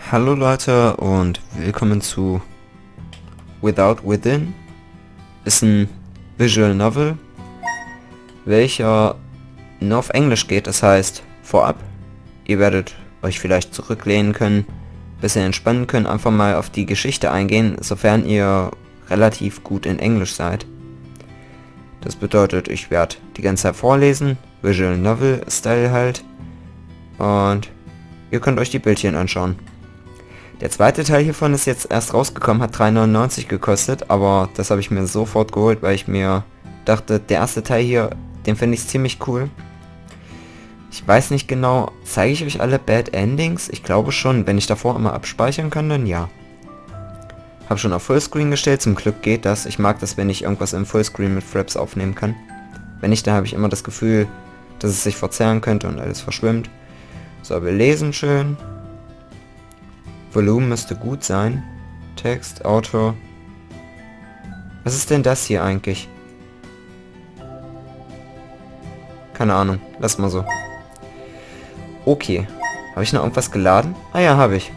Hallo Leute und willkommen zu Without Within. Ist ein Visual Novel, welcher nur auf Englisch geht, das heißt vorab. Ihr werdet euch vielleicht zurücklehnen können, bisschen entspannen können, einfach mal auf die Geschichte eingehen, sofern ihr relativ gut in Englisch seid. Das bedeutet, ich werde die ganze Zeit vorlesen, Visual Novel Style halt, und ihr könnt euch die Bildchen anschauen. Der zweite Teil hiervon ist jetzt erst rausgekommen, hat 3,99 gekostet, aber das habe ich mir sofort geholt, weil ich mir dachte, der erste Teil hier, den finde ich ziemlich cool. Ich weiß nicht genau, zeige ich euch alle Bad Endings? Ich glaube schon, wenn ich davor immer abspeichern kann, dann ja. Habe schon auf Fullscreen gestellt, zum Glück geht das. Ich mag das, wenn ich irgendwas im Fullscreen mit Fraps aufnehmen kann. Wenn nicht, dann habe ich immer das Gefühl, dass es sich verzerren könnte und alles verschwimmt. So, wir lesen schön. Volumen müsste gut sein. Text, Autor. Was ist denn das hier eigentlich? Keine Ahnung. Lass mal so. Okay. Habe ich noch irgendwas geladen? Ah ja, habe ich.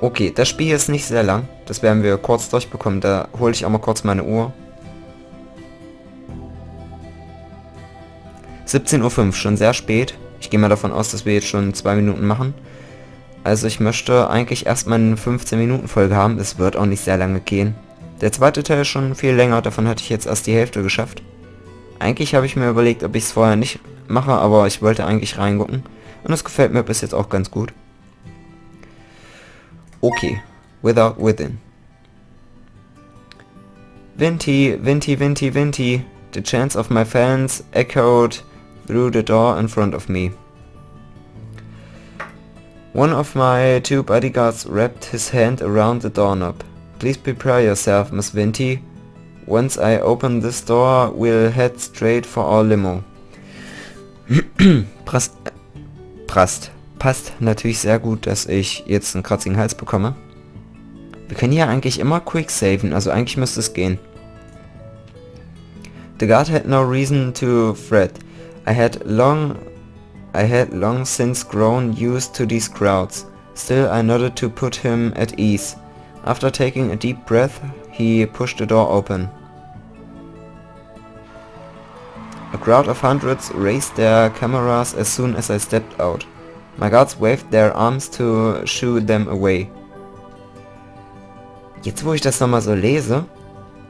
Okay, das Spiel ist nicht sehr lang. Das werden wir kurz durchbekommen. Da hole ich auch mal kurz meine Uhr. 17:05 Uhr, schon sehr spät. Ich gehe mal davon aus, dass wir jetzt schon 2 Minuten machen. Also ich möchte eigentlich erstmal eine 15 Minuten Folge haben. Es wird auch nicht sehr lange gehen. Der zweite Teil ist schon viel länger. Davon hatte ich jetzt erst die Hälfte geschafft. Eigentlich habe ich mir überlegt, ob ich es vorher nicht mache, aber ich wollte eigentlich reingucken. Und das gefällt mir bis jetzt auch ganz gut. Okay. Without Within. Vinty, Vinty, Vinty, Vinty. The chants of my fans echoed through the door in front of me. One of my 2 bodyguards wrapped his hand around the doorknob. Please prepare yourself, Miss Vinty. Once I open this door, we'll head straight for our limo. Passt natürlich sehr gut, dass ich jetzt einen kratzigen Hals bekomme. Wir können hier eigentlich immer quick saven, also eigentlich müsste es gehen. The guard had no reason to fret. I had long since grown used to these crowds. Still I nodded to put him at ease. After taking a deep breath, he pushed the door open. A crowd of hundreds raised their cameras as soon as I stepped out. My guards waved their arms to shoo them away. Jetzt wo ich das nochmal so lese,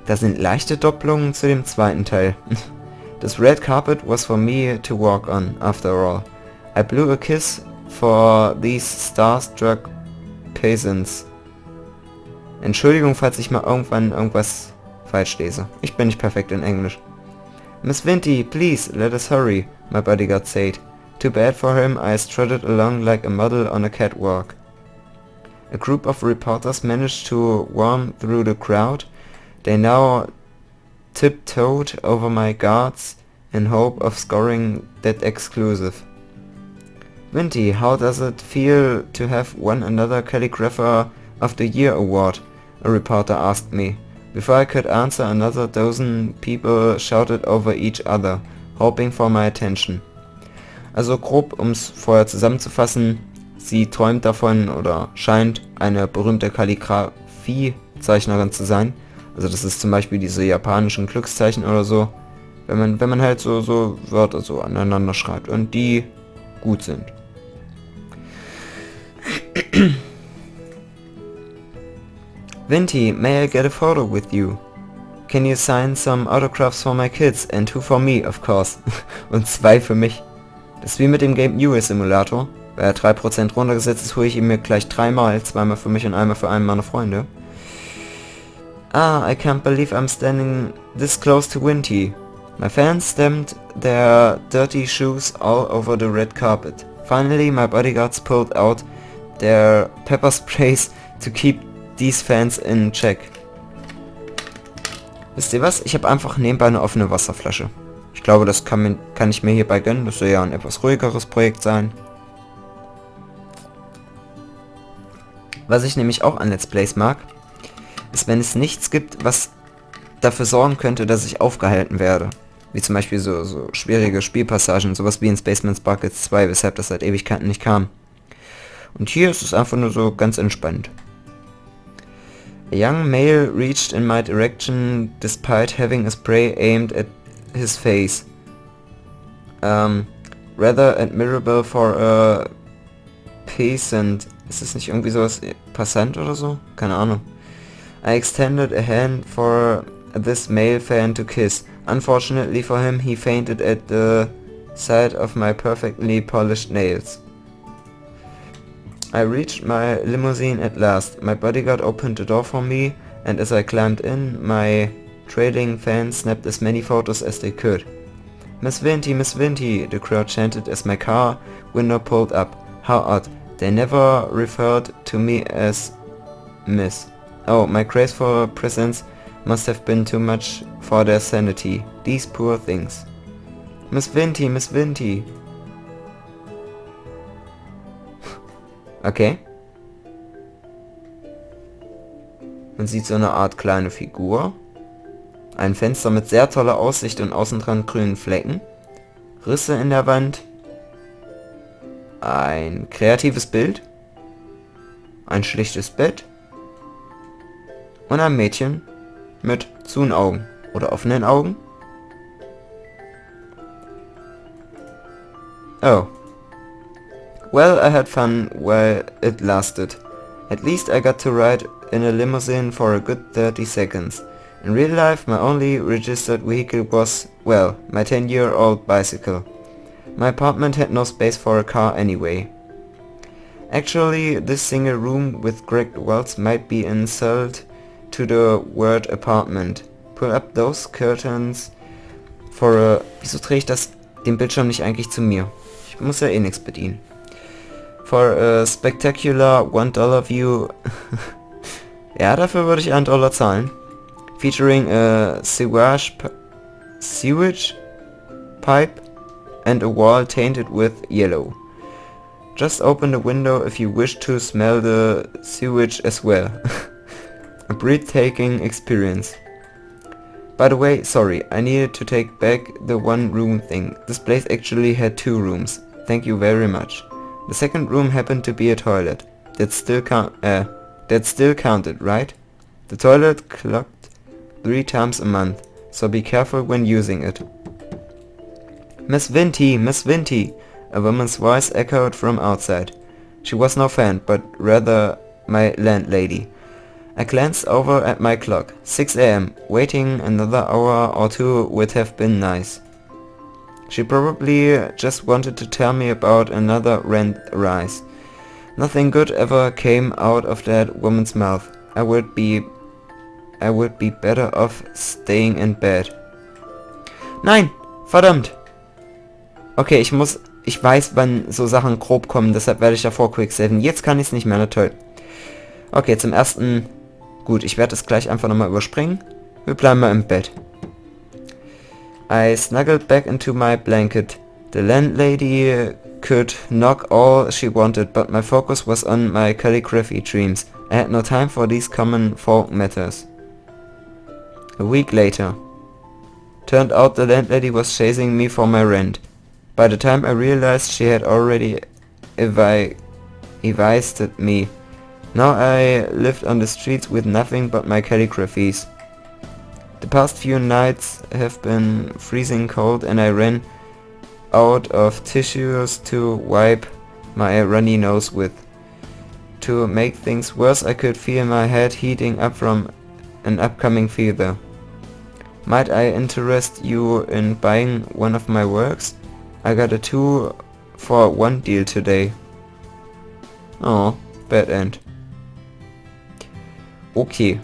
da sind leichte Doppelungen zu dem zweiten Teil. This red carpet was for me to walk on, after all. I blew a kiss for these starstruck peasants. Entschuldigung, falls ich mal irgendwann irgendwas falsch lese. Ich bin nicht perfekt in Englisch. Miss Vinty, please, let us hurry, my bodyguard said. Too bad for him, I strutted along like a model on a catwalk. A group of reporters managed to worm through the crowd. They now tiptoed over my guards in hope of scoring that exclusive. Vinty, how does it feel to have won another Calligrapher of the Year award? A reporter asked me. Before I could answer, another dozen people shouted over each other, hoping for my attention. Also grob, um es vorher zusammenzufassen, sie träumt davon oder scheint eine berühmte Kalligrafie-Zeichnerin zu sein. Also das ist zum Beispiel diese japanischen Glückszeichen oder so, wenn man halt so Wörter so aneinander schreibt und die gut sind. Vinty, may I get a photo with you? Can you sign some autographs for my kids and 2 for me, of course. Und 2 für mich. Das ist wie mit dem Game New Simulator. Weil er 3% runtergesetzt ist, hole ich ihn mir gleich 3-mal. 2-mal für mich und einmal für einen meiner Freunde. Ah, I can't believe I'm standing this close to Vinty. My fans stamped their dirty shoes all over the red carpet. Finally, my bodyguards pulled out their pepper sprays to keep these fans in check. Wisst ihr was? Ich habe einfach nebenbei eine offene Wasserflasche. Ich glaube, das kann ich mir hierbei gönnen. Das soll ja ein etwas ruhigeres Projekt sein. Was ich nämlich auch an Let's Plays mag, ist, wenn es nichts gibt, was dafür sorgen könnte, dass ich aufgehalten werde. Wie zum Beispiel so schwierige Spielpassagen, sowas wie in Spaceman Sparkles 2, weshalb das seit Ewigkeiten nicht kam. Und hier ist es einfach nur so ganz entspannt. A young male reached in my direction despite having a spray aimed at his face. Rather admirable for a peasant. Ist das nicht irgendwie sowas Passant oder so? Keine Ahnung. I extended a hand for this male fan to kiss. Unfortunately for him, he fainted at the sight of my perfectly polished nails. I reached my limousine at last. My bodyguard opened the door for me, and as I climbed in, my trailing fans snapped as many photos as they could. Miss Vinty, Miss Vinty, the crowd chanted as my car window pulled up. How odd. They never referred to me as Miss. Oh, my craze for presents must have been too much for their sanity. These poor things. Miss Vinty, Miss Vinty. Okay. Man sieht so eine Art kleine Figur. Ein Fenster mit sehr toller Aussicht und außen dran grünen Flecken. Risse in der Wand. Ein kreatives Bild. Ein schlichtes Bett. Und ein Mädchen mit zuen Augen oder offenen Augen. Oh. Well, I had fun while it lasted. At least I got to ride in a limousine for a good 30 seconds. In real life, my only registered vehicle was, well, my 10-year-old bicycle. My apartment had no space for a car anyway. Actually, this single room with cracked walls might be an insult to the word apartment. Pull up those curtains for a... Wieso drehe ich den Bildschirm nicht eigentlich zu mir? Ich muss ja eh nichts bedienen. For a spectacular $1 view. Ja, dafür würde ich $1 zahlen. Featuring a sewage pipe and a wall tainted with yellow. Just open the window if you wish to smell the sewage as well. A breathtaking experience. By the way, sorry, I needed to take back the one room thing. This place actually had 2 rooms. Thank you very much. The second room happened to be a toilet. That still counted, right? The toilet clocked 3 times a month, so be careful when using it. Miss Vinty, Miss Vinty, a woman's voice echoed from outside. She was no fan, but rather my landlady. I glanced over at my clock. 6 a.m. Waiting another hour or 2 would have been nice. She probably just wanted to tell me about another rent rise. Nothing good ever came out of that woman's mouth. I would be better off staying in bed. Nein! Verdammt! Okay, ich weiß, wann so Sachen grob kommen, deshalb werde ich davor quicksaven. Jetzt kann ich es nicht mehr, na toll. Okay, zum ersten... Gut, ich werde es gleich einfach nochmal überspringen. Wir bleiben mal im Bett. I snuggled back into my blanket. The landlady could knock all she wanted, but my focus was on my calligraphy dreams. I had no time for these common folk matters. A week later. Turned out the landlady was chasing me for my rent. By the time I realized she had already evicted me. Now I lived on the streets with nothing but my calligraphies. The past few nights have been freezing cold and I ran out of tissues to wipe my runny nose with. To make things worse, I could feel my head heating up from an upcoming fever. Might I interest you in buying one of my works? I got a 2 for 1 deal today. Oh, bad end. Okay,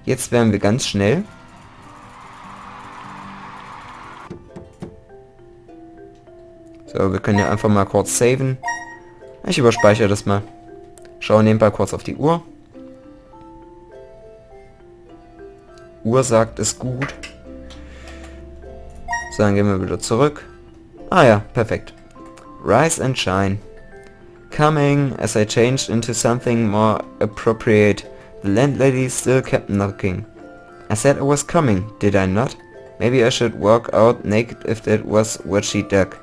jetzt werden wir ganz schnell. So, wir können ja einfach mal kurz saven. Ich überspeichere das mal. Schaue nebenbei kurz auf die Uhr. Uhr sagt es gut. So, dann gehen wir wieder zurück. Ah ja, perfekt. Rise and shine. Coming as I changed into something more appropriate. The landlady still kept knocking. I said I was coming, did I not? Maybe I should walk out naked if that was what she dug.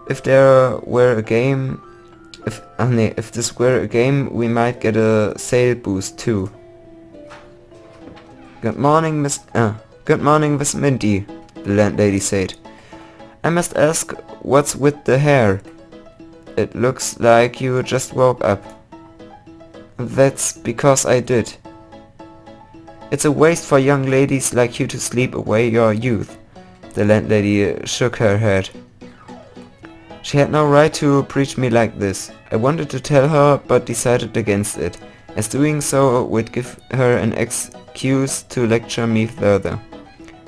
If there were a game... If this were a game, we might get a sale boost too. Good morning, Miss Vinty, the landlady said. I must ask, what's with the hair? It looks like you just woke up. That's because I did. It's a waste for young ladies like you to sleep away your youth. The landlady shook her head. She had no right to preach me like this. I wanted to tell her, but decided against it, as doing so would give her an excuse to lecture me further.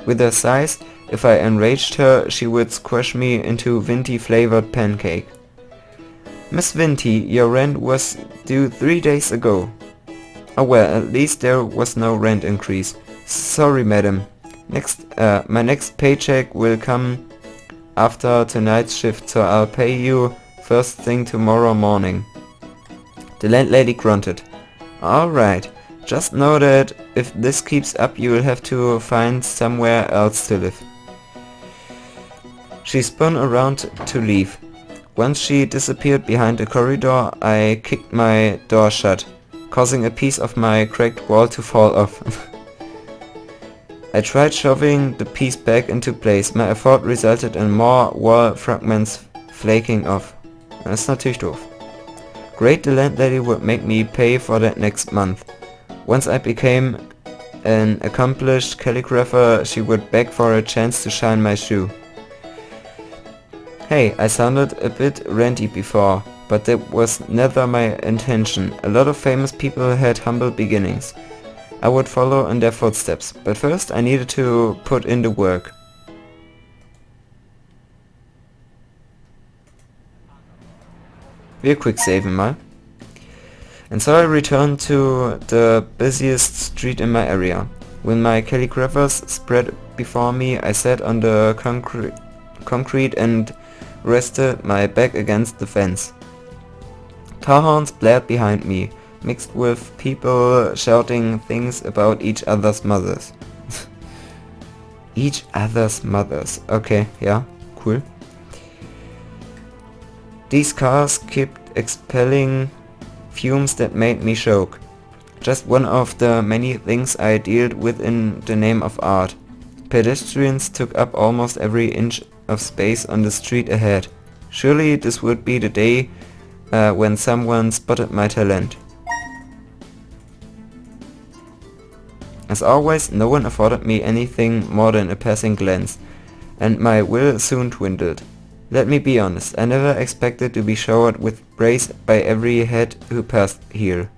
With her size, if I enraged her, she would squash me into Vinty-flavored pancake. Miss Vinty, your rent was due 3 days ago. Oh well, at least there was no rent increase. Sorry, madam. My next paycheck will come after tonight's shift, so I'll pay you first thing tomorrow morning. The landlady grunted. Alright, just know that if this keeps up you will have to find somewhere else to live. She spun around to leave. Once she disappeared behind the corridor, I kicked my door shut, causing a piece of my cracked wall to fall off. I tried shoving the piece back into place. My effort resulted in more wall fragments flaking off. Das ist natürlich doof. Great, the landlady would make me pay for that next month. Once I became an accomplished calligrapher, she would beg for a chance to shine my shoe. Hey, I sounded a bit ranty before, but that was never my intention. A lot of famous people had humble beginnings. I would follow in their footsteps, but first I needed to put in the work. Wir quicksaven mal. And so I returned to the busiest street in my area. When my calligraphers spread before me, I sat on the concrete and rested my back against the fence. Car horns blared behind me, mixed with people shouting things about each other's mothers. Each other's mothers. Okay, yeah, cool. These cars kept expelling fumes that made me choke. Just one of the many things I dealt with in the name of art. Pedestrians took up almost every inch of space on the street ahead. Surely this would be the day when someone spotted my talent. As always, no one afforded me anything more than a passing glance, and my will soon dwindled. Let me be honest, I never expected to be showered with praise by every head who passed here.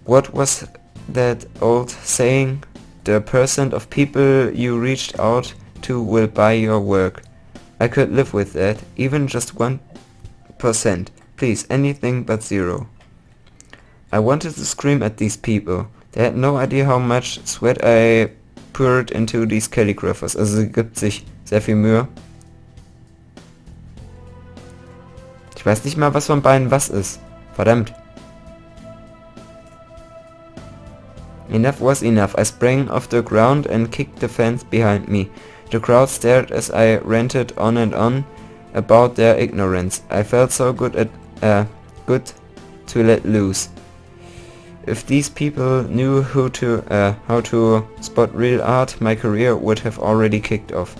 What was that old saying? The percent of people you reached out to will buy your work. I could live with that, even just 1%. Please, anything but 0. I wanted to scream at these people. They had no idea how much sweat I poured into these calligraphers. Also sie gibt sich sehr viel Mühe. Ich weiß nicht mal, was von beiden was ist. Verdammt. Enough was enough. I sprang off the ground and kicked the fence behind me. The crowd stared as I ranted on and on about their ignorance. I felt so good to let loose. If these people knew how to spot real art, my career would have already kicked off.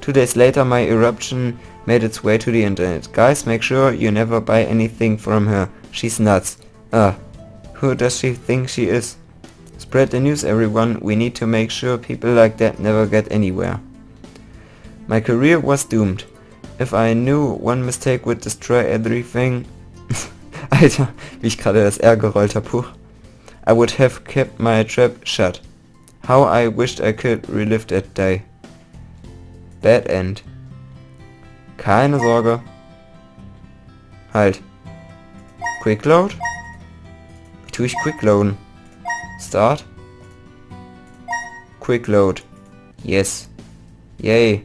2 days later, my eruption made its way to the internet. Guys, make sure you never buy anything from her. She's nuts. Who does she think she is? Spread the news, everyone. We need to make sure people like that never get anywhere. My career was doomed. If I knew one mistake would destroy everything... Alter, wie ich gerade das R gerollt hab, puh. I would have kept my trap shut. How I wished I could relive that day. Bad end. Keine Sorge. Halt. Quick load? Wie tue ich quick loaden? Start. Quick load. Yes. Yay.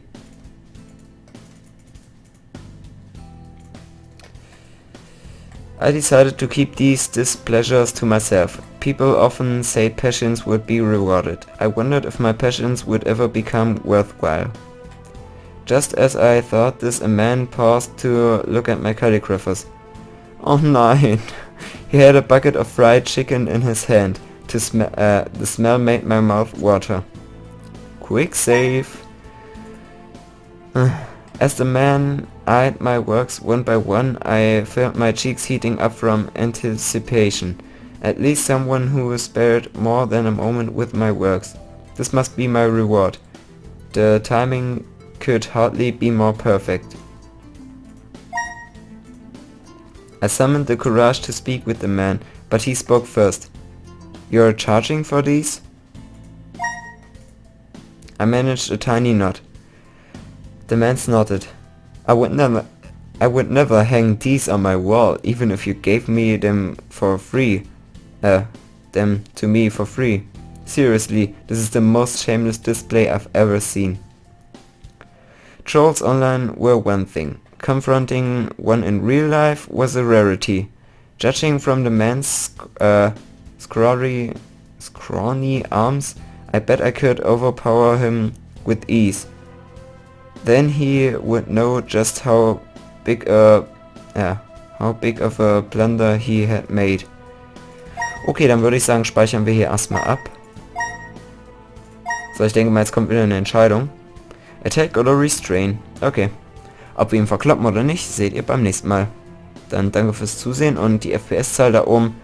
I decided to keep these displeasures to myself. People often say patience would be rewarded. I wondered if my patience would ever become worthwhile. Just as I thought this, a man paused to look at my calligraphers. Oh nein! He had a bucket of fried chicken in his hand. The smell made my mouth water. Quick save! As the man eyed my works one by one, I felt my cheeks heating up from anticipation. At least someone who spared more than a moment with my works. This must be my reward. The timing could hardly be more perfect. I summoned the courage to speak with the man, but he spoke first. You're charging for these? I managed a tiny nod. The man snorted. I would never hang these on my wall, even if you gave me them for free. Them to me for free. Seriously, this is the most shameless display I've ever seen. Trolls online were one thing. Confronting one in real life was a rarity. Judging from the man's scrawny arms, I bet I could overpower him with ease. Then he would know just how big of a blunder he had made. Okay, dann würde ich sagen, speichern wir hier erstmal ab. So, ich denke mal, jetzt kommt wieder eine Entscheidung. Attack oder Restrain. Okay. Ob wir ihn verkloppen oder nicht, seht ihr beim nächsten Mal. Dann danke fürs Zusehen und die FPS-Zahl da oben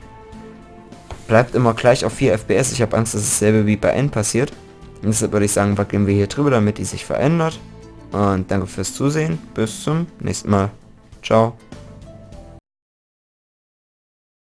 bleibt immer gleich auf 4 FPS. Ich habe Angst, dass dasselbe wie bei N passiert. Und deshalb würde ich sagen, wackeln wir hier drüber, damit die sich verändert. Und danke fürs Zusehen. Bis zum nächsten Mal. Ciao.